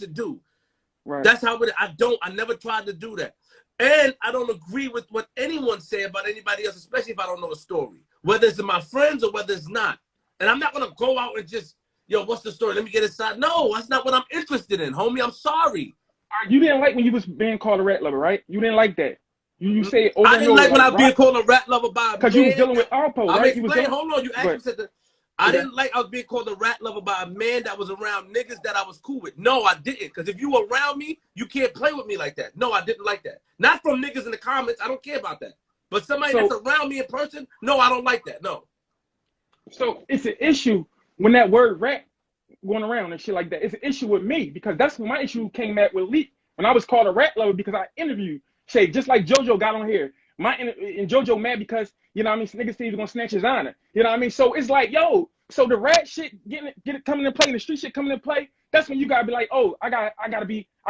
to do. Right. That's how I never tried to do that. And I don't agree with what anyone say about anybody else, especially if I don't know a story, whether it's my friends or whether it's not. And I'm not going to go out and just, yo, what's the story? Let me get inside. No, that's not what I'm interested in, homie. I'm sorry. You didn't like when you was being called a rat lover, right? You didn't like that. You say it over I and didn't over, like when I was right? being called a rat lover by a man. Because you was dealing with Alpo, right? Hold on. You actually said that. I didn't like I was being called a rat lover by a man that was around niggas that I was cool with. No, I didn't. Because if you were around me, you can't play with me like that. No, I didn't like that. Not from niggas in the comments. I don't care about that. But somebody that's around me in person, no, I don't like that. No. So it's an issue when that word rat going around and shit like that. It's an issue with me because that's when my issue came at with Leak. When I was called a rat lover because I interviewed Shay, just like JoJo got on here. And JoJo mad because, you know what I mean, niggas say he's gonna snatch his honor. You know what I mean? So it's like, yo, so the rat shit get it coming in play, and the street shit coming in play, that's when you gotta be like, oh, I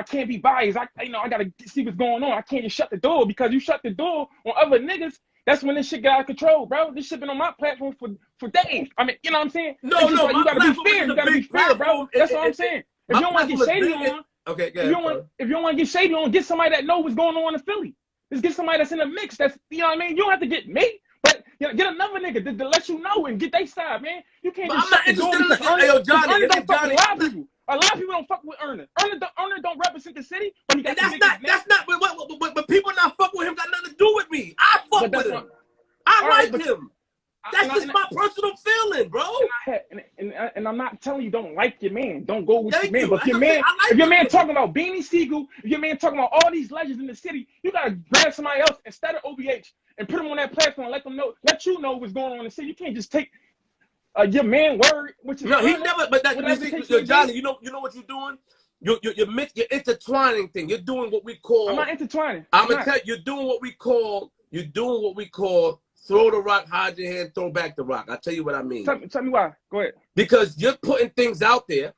can't be biased. I gotta see what's going on. I can't just shut the door because you shut the door on other niggas. That's when this shit got out of control, bro. This shit been on my platform for days. I mean, you know what I'm saying? No, like, you gotta be fair. You gotta be fair, bro. That's what I'm saying. If you don't want to get shady on, okay, if you don't want to get shady on, get somebody that knows what's going on in Philly. Just get somebody that's in the mix. That's, you know what I mean. You don't have to get me, but you know, get another nigga to let you know and get their side, man. You can't just shut the door because Ernie don't fuck with a lot of people. A lot of people don't fuck with Ernie. Ernie don't represent the city, but he got that's not. But people not fuck with him got nothing to do with me. I fuck with him. I like him. That's just my personal feeling, bro. And I'm not telling you don't like your man. Don't go with your man. But if your man talking about Beanie Siegel, if your man talking about all these legends in the city, you gotta grab somebody else instead of OBH and put them on that platform and let you know what's going on in the city. You can't just take your man word, which is no, he never. But that Johnny, you know what you're doing. You're intertwining thing. You're doing what we call. I'm not intertwining. I'm gonna tell you, you're doing what we call. Throw the rock, hide your hand, throw back the rock. I'll tell you what I mean. Tell me why. Go ahead. Because you're putting things out there,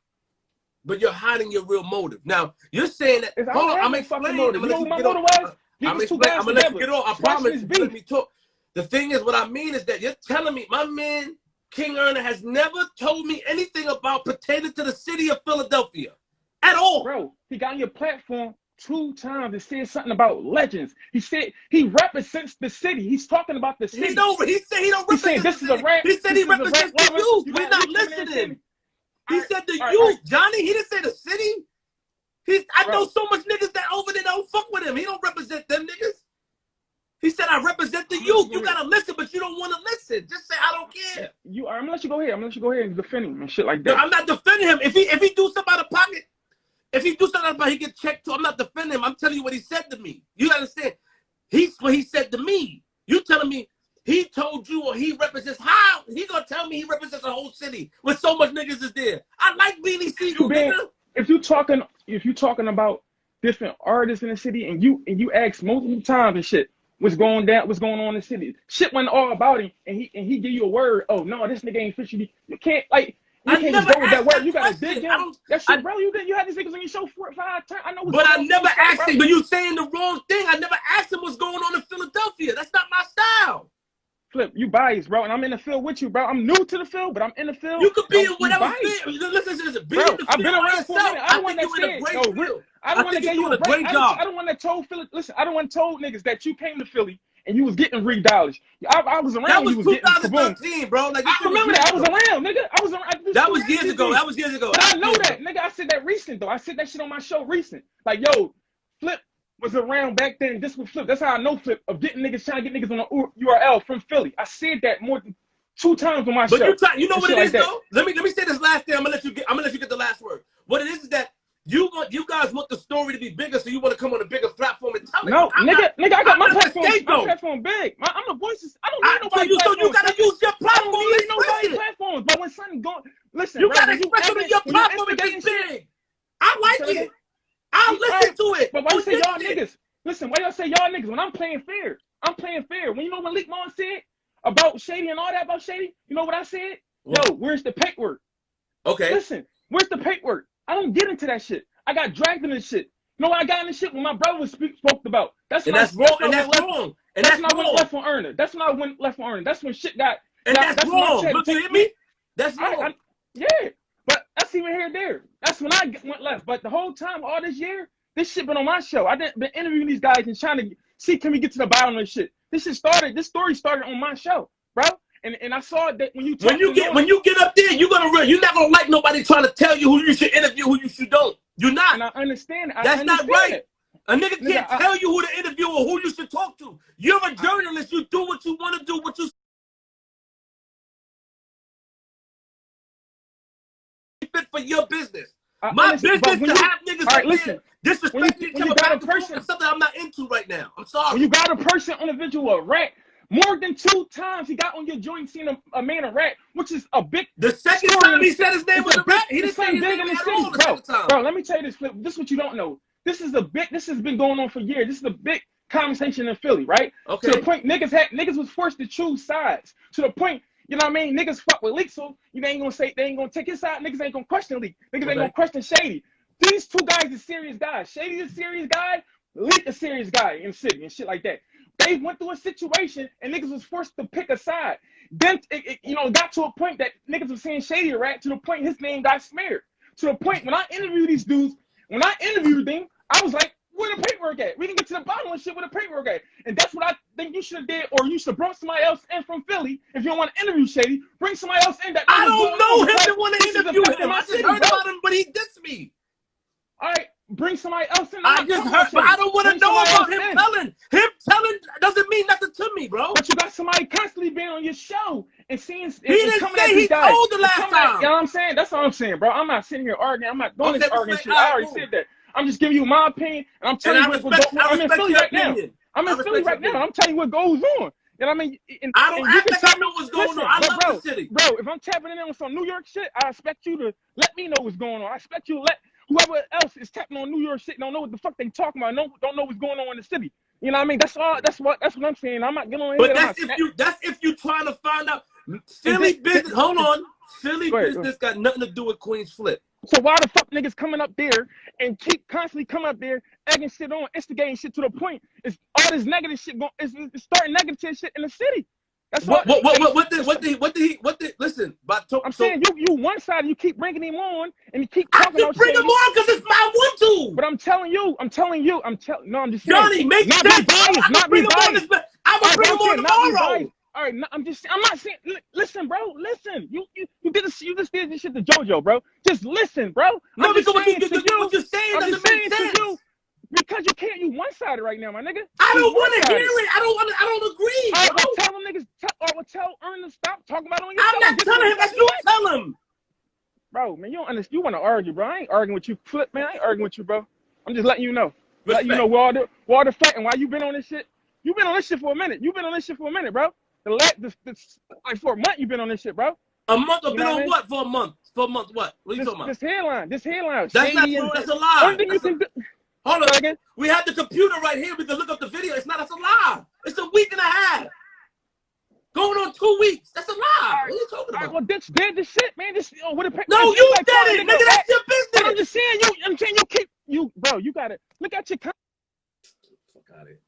but you're hiding your real motive. Now, you're saying that. Hold on, I'm explaining. You know what my motive was? I'm gonna let you get off. I promise. Let me talk. The thing is, what I mean is that you're telling me my man, King Erna, has never told me anything about pertaining to the city of Philadelphia at all. Bro, he got on your platform 2 times and said something about legends. He said he represents the city. He's talking about the city. He said he don't represent the city. He said he represents the youth. We're not listening. He said the youth, Johnny. He didn't say the city. I know so much niggas that over there don't fuck with him. He don't represent them niggas. He said I represent the youth. You gotta listen, but you don't want to listen. Just say I don't care. I'm gonna let you go ahead. I'm gonna let you go ahead and defend him and shit like that. No, I'm not defending him. If he do something out of pocket. If he do something about he get checked too, I'm not defending him. I'm telling you what he said to me. You understand? He's what he said to me. You telling me he told you or he represents how? He gonna tell me he represents a whole city with so much niggas is there. I like Beanie Siegel, nigga. If you talking about different artists in the city and you ask multiple times and shit, what's going on in the city? Shit went all about him and he give you a word. Oh no, this nigga ain't fishy. You can't like. You can't just go with that word. You gotta dig in. That shit, bro. You had these niggas on your show 4 or 5 times. I know. But I never asked him. But you saying the wrong thing. I never asked him what's going on in Philadelphia. That's not my style. Flip, you biased, bro, and I'm in the field with you, bro. I'm new to the field, but I'm in the field. You could be in whatever field. Listen. Be in the field. I've been around for a minute. I don't want that. I don't want to get you a great job. I don't want to told Philly. Listen, I don't want to told niggas that you came to Philly and you was getting $3. I was around. That was 2013, bro. Like I remember that. I was around, nigga. I was around. That was years ago. That was years ago. But I know that, nigga. I said that recent though. I said that shit on my show recent. Like, yo, Flip was around back then. This was Flip. That's how I know Flip of getting niggas trying to get niggas on the URL from Philly. I said that more than 2 times on my show. But you know what it is though? Let me say this last thing. I'm gonna let you get the last word. What it is that you guys want the story to be bigger, so you want to come on a bigger platform and tell it. No, nigga, I got my platform. My platform big. I'm the voices. I don't need nobody. So you gotta use your platform. I don't need nobody platforms. But when something going, listen, you gotta express it on your platform and be big. I like it. I'll listen to it. But why you say y'all niggas? Listen, why y'all say y'all niggas? When I'm playing fair, I'm playing fair. When you know when Leak Mon said about Shady and all that about Shady, you know what I said? What? Yo, where's the paperwork? Okay. Listen, where's the paperwork? I don't get into that shit. I got dragged in this shit. You know what I got in this shit when my brother spoke about? That's wrong. And that's wrong. And that's when I went left on Erna. That's when I went left on Erna. That's when shit got. And that's wrong. Look, you hear me? That's wrong. Yeah, but that's That's even here there. That's when I went left. But the whole time, all this year, this shit been on my show. I been interviewing these guys and trying to see, can we get to the bottom of this shit. This story started on my show, bro. And I saw that when you get up there, you're not gonna like nobody trying to tell you who you should interview, who you should don't. You're not. And I understand. That's not right. A nigga can't tell you who to interview or who you should talk to. You're a journalist. You do what you want to do. What you fit for your business. My business to have niggas right, listen. Disrespect each other back and forth is something I'm not into right now. I'm sorry. When you got a person on a visual, a rat, more than 2 times he got on your joint seeing a man a rat, which is a big. The second time he said his name was a rat, he didn't say his name at all the second time. Bro, let me tell you this, Flip. This is what you don't know. This has been going on for years. This is a big conversation in Philly, right? Okay. To the point niggas was forced to choose sides. To the point, you know what I mean? Niggas fuck with Leak, so they ain't gonna take his side. Niggas ain't gonna question Leak. Niggas ain't gonna question Shady. These 2 guys are serious guys. Shady is a serious guy. Leak a serious guy in the city and shit like that. They went through a situation and niggas was forced to pick a side. Then it got to a point that niggas was saying Shady a rat, to the point his name got smeared. To the point when I interviewed these dudes, when I interviewed them, I was like, where the paperwork at? We can get to the bottom of shit where the paperwork at. And that's what I think you should have did, or you should have brought somebody else in from Philly. If you don't want to interview Shady, bring somebody else in that. I don't know him to want to interview him. I just heard about him, but he dissed me. All right, bring somebody else in. I just heard, but I don't want to know about him telling. Him telling doesn't mean nothing to me, bro. But you got somebody constantly being on your show and seeing. He didn't say he told the last time. You know what I'm saying? That's what I'm saying, bro. I'm not sitting here arguing. I'm not doing this arguing shit. I already said that. I'm just giving you my opinion, and I'm telling you what's going on. I'm in Philly right now. I'm in Philly right now. I'm telling you what goes on. You know what I mean? I don't act like I know what's going on. I love the city. Bro, if I'm tapping in on some New York shit, I expect you to let me know what's going on. I expect you to let whoever else is tapping on New York shit don't know what the fuck they talking about. Don't know what's going on in the city. You know what I mean? That's all. That's what I'm saying. I'm not getting on here. But that's if you trying to find out Philly business. Hold on, Philly business got nothing to do with Queenflip. So why the fuck niggas coming up there and keep constantly coming up there, egging shit on, instigating shit to the point is all this negative shit going, it's starting negative shit in the city. That's what did he listen, but I'm saying you one side, you keep bringing him on and you keep talking about bring him on because it's my want to. But I'm telling you, I'm just saying. Johnny, make not sense. Be biased, not be biased. I will bring him on tomorrow. All right, I'm not saying. Listen, bro. Listen, you just did this shit to JoJo, bro. Just listen, bro. No, because what you're saying doesn't make sense. Because you can't. You one-sided right now, my nigga. I don't want to hear it. I don't agree. I will tell them niggas. I will tell Ern to stop talking about it on your show. I'm not telling him. That's you tell him. Bro, man, you don't understand. You want to argue, bro? I ain't arguing with you, Flip, man. I ain't arguing with you, bro. I'm just letting you know. Letting you know where all the fighting. Why you been on this shit? You been on this shit for a minute. Bro. Like for a month, you've been on this shit, bro. A month? I've been on what for a month? For a month, what? What are you talking about? This headline. That's not true. That's a lie. Hold on. Again. We have the computer right here. We can look up the video. That's a lie. It's a week and a half. Going on 2 weeks. That's a lie. What are you talking about? Well, bitch did this shit, man. No, you did it, nigga. That's your business. I'm just saying you keep bro. You gotta look at your. Fuck out of here.